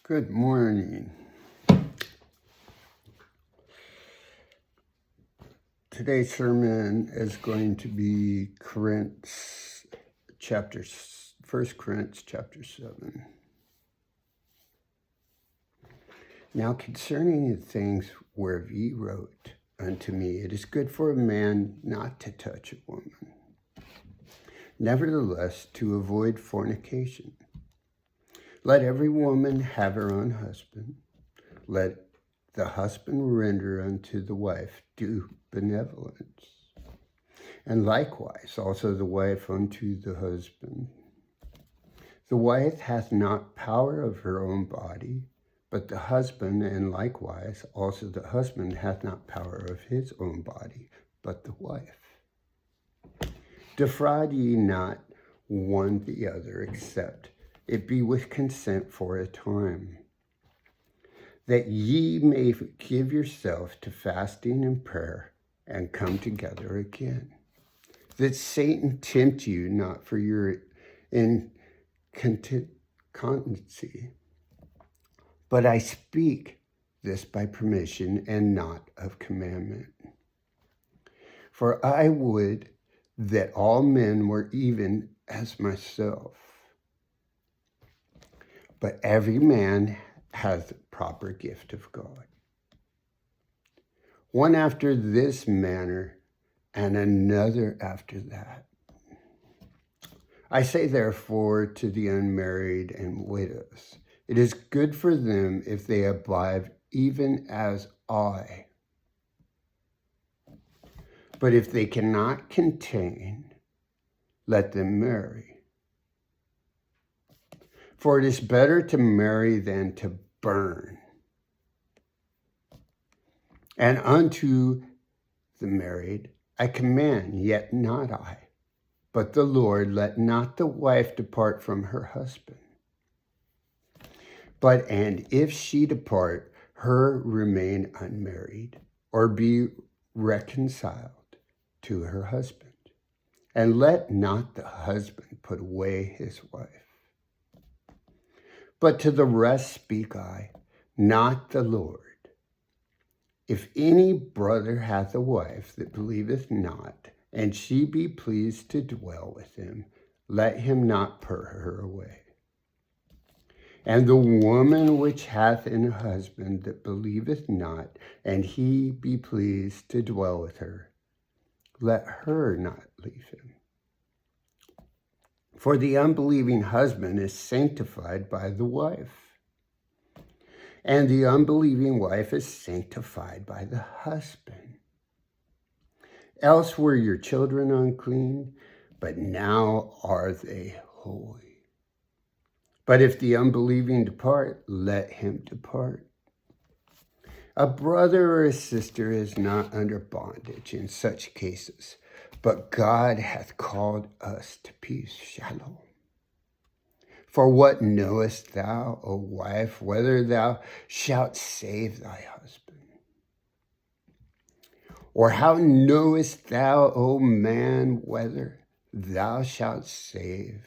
Good morning. Today's sermon is going to be 1 Corinthians chapter 7. Now concerning the things whereof ye wrote unto me, it is good for a man not to touch a woman. Nevertheless, to avoid fornication. Let every woman have her own husband. Let the husband render unto the wife due benevolence. And likewise also the wife unto the husband. The wife hath not power of her own body, but the husband, and likewise also the husband hath not power of his own body, but the wife. Defraud ye not one the other, except it be with consent for a time, that ye may give yourself to fasting and prayer, and come together again, that Satan tempt you not for your incontinency. But I speak this by permission and not of commandment. For I would that all men were even as myself. But every man has the proper gift of God. One after this manner, and another after that. I say therefore to the unmarried and widows, it is good for them if they abide even as I. But if they cannot contain, let them marry. For it is better to marry than to burn. And unto the married I command, yet not I, but the Lord, let not the wife depart from her husband. But and if she depart, her remain unmarried, or be reconciled to her husband. And let not the husband put away his wife. But to the rest speak I, not the Lord. If any brother hath a wife that believeth not, and she be pleased to dwell with him, let him not put her away. And the woman which hath an husband that believeth not, and he be pleased to dwell with her, let her not leave him. For the unbelieving husband is sanctified by the wife, and the unbelieving wife is sanctified by the husband. Else were your children unclean, but now are they holy. But if the unbelieving depart, let him depart. A brother or a sister is not under bondage in such cases, but God hath called us to peace. Shalom. For what knowest thou, O wife, whether thou shalt save thy husband? Or how knowest thou, O man, whether thou shalt save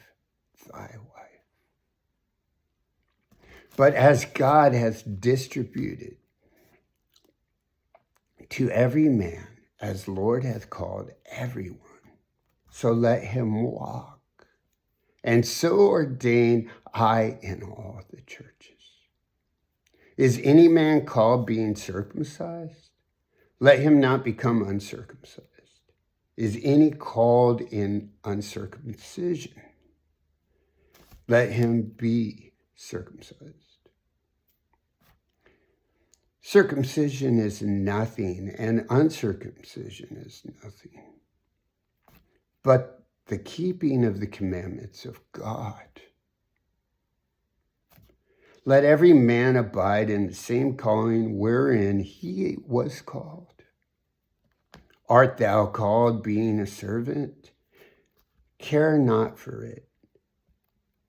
thy wife? But as God hath distributed to every man, as Lord hath called everyone, so let him walk. And so ordain I in all the churches. Is any man called being circumcised? Let him not become uncircumcised. Is any called in uncircumcision? Let him be circumcised. Circumcision is nothing, and uncircumcision is nothing, but the keeping of the commandments of God. Let every man abide in the same calling wherein he was called. Art thou called being a servant? Care not for it.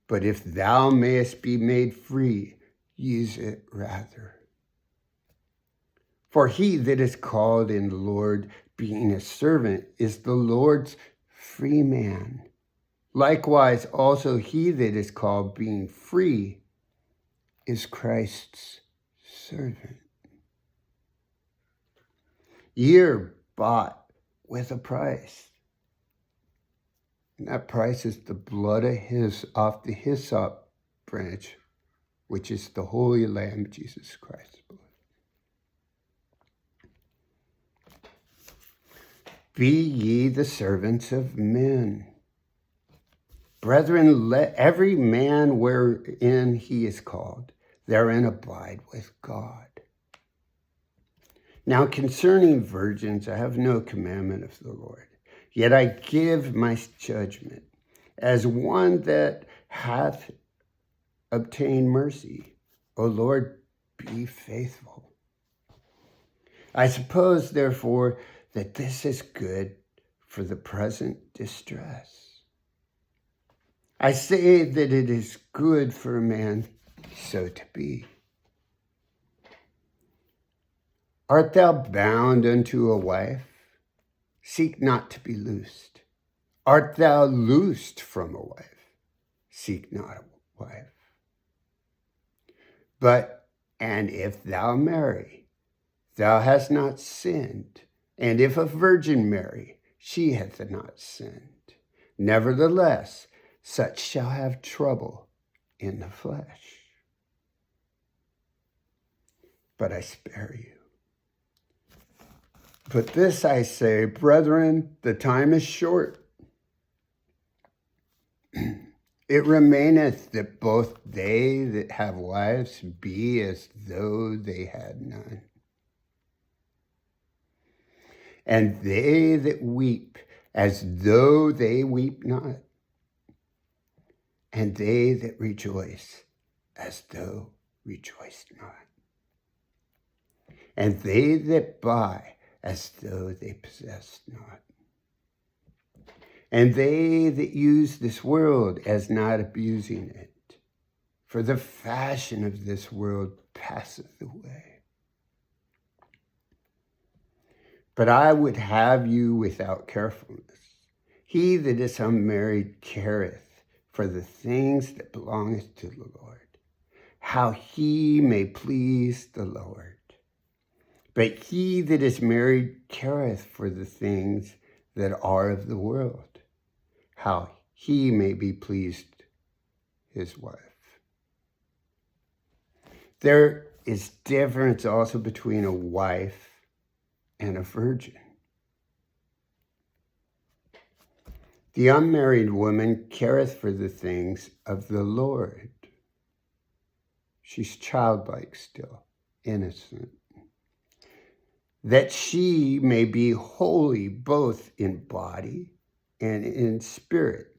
But if thou mayest be made free, use it rather. For he that is called in the Lord being a servant is the Lord's free man. Likewise also he that is called being free is Christ's servant. You're bought with a price. And that price is the blood off the hyssop branch, which is the Holy Lamb, Jesus Christ's blood. Be ye the servants of men. Brethren, let every man wherein he is called, therein abide with God. Now concerning virgins, I have no commandment of the Lord, yet I give my judgment as one that hath obtained mercy. O Lord, be faithful. I suppose, therefore, that this is good for the present distress. I say that it is good for a man so to be. Art thou bound unto a wife? Seek not to be loosed. Art thou loosed from a wife? Seek not a wife. But, and if thou marry, thou hast not sinned. And if a virgin marry, she hath not sinned. Nevertheless, such shall have trouble in the flesh. But I spare you. But this I say, brethren, the time is short. It remaineth that both they that have wives be as though they had none, and they that weep as though they weep not, and they that rejoice as though rejoiced not, and they that buy as though they possessed not, and they that use this world as not abusing it. For the fashion of this world passeth away. But I would have you without carefulness. He that is unmarried careth for the things that belongeth to the Lord, how he may please the Lord. But he that is married careth for the things that are of the world, how he may be pleased his wife. There is difference also between a wife and a virgin. The unmarried woman careth for the things of the Lord. She's childlike still, innocent, that she may be holy both in body and in spirit.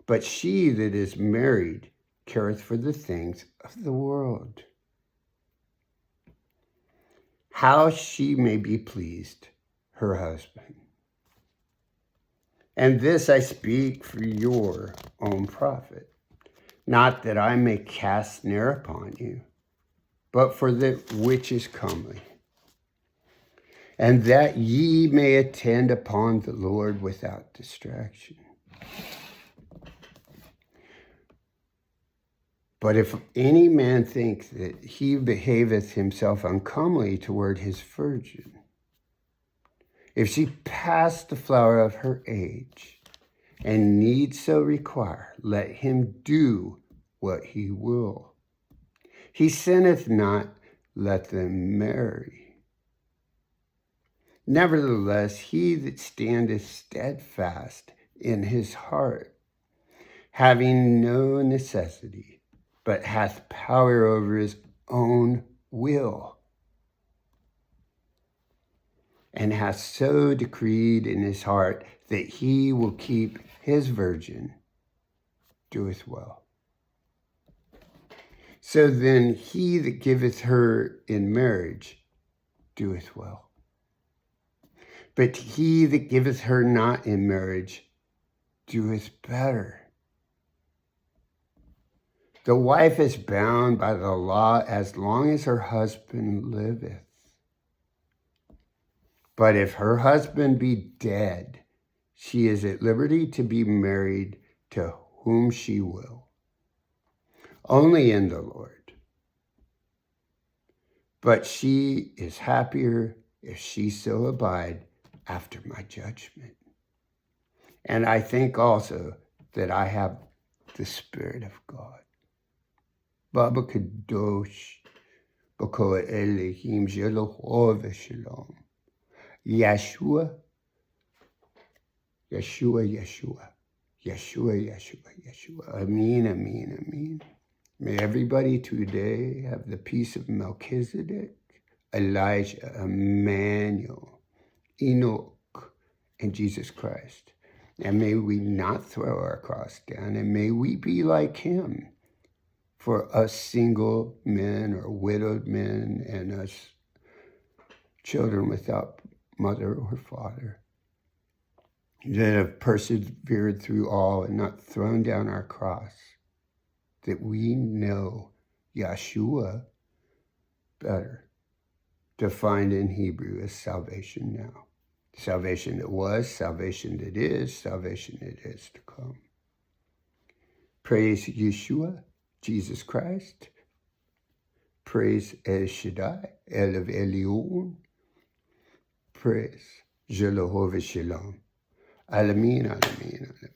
But she that is married careth for the things of the world, how she may be pleased her husband. And this I speak for your own profit, not that I may cast snare upon you, but for that which is comely, and that ye may attend upon the Lord without distraction. But if any man think that he behaveth himself uncomely toward his virgin, if she pass the flower of her age, and need so require, let him do what he will. He sinneth not, let them marry. Nevertheless, he that standeth steadfast in his heart, having no necessity, but hath power over his own will, and hath so decreed in his heart that he will keep his virgin, doeth well. So then he that giveth her in marriage doeth well. But he that giveth her not in marriage doeth better. The wife is bound by the law as long as her husband liveth. But if her husband be dead, she is at liberty to be married to whom she will, only in the Lord. but she is happier if she so abide after my judgment. And I think also that I have the Spirit of God. Baba Kadosh, Bako Elohim, Jehovah Shalom. Yeshua, Yeshua, Yeshua, Yeshua, Yeshua, Yeshua. Amen, amen, amen. May everybody today have the peace of Melchizedek, Elijah, Emmanuel, Enoch, and Jesus Christ. And may we not throw our cross down, and may we be like him for us single men or widowed men and us children without mother or father that have persevered through all and not thrown down our cross, that we know Yeshua better, defined in Hebrew as salvation now. Salvation that was, salvation that is, salvation that is to come. Praise Yeshua, Jesus Christ. Praise El Shaddai, Elav Elion. Praise Jehovah Shalom. Alamin, alamin, alamin.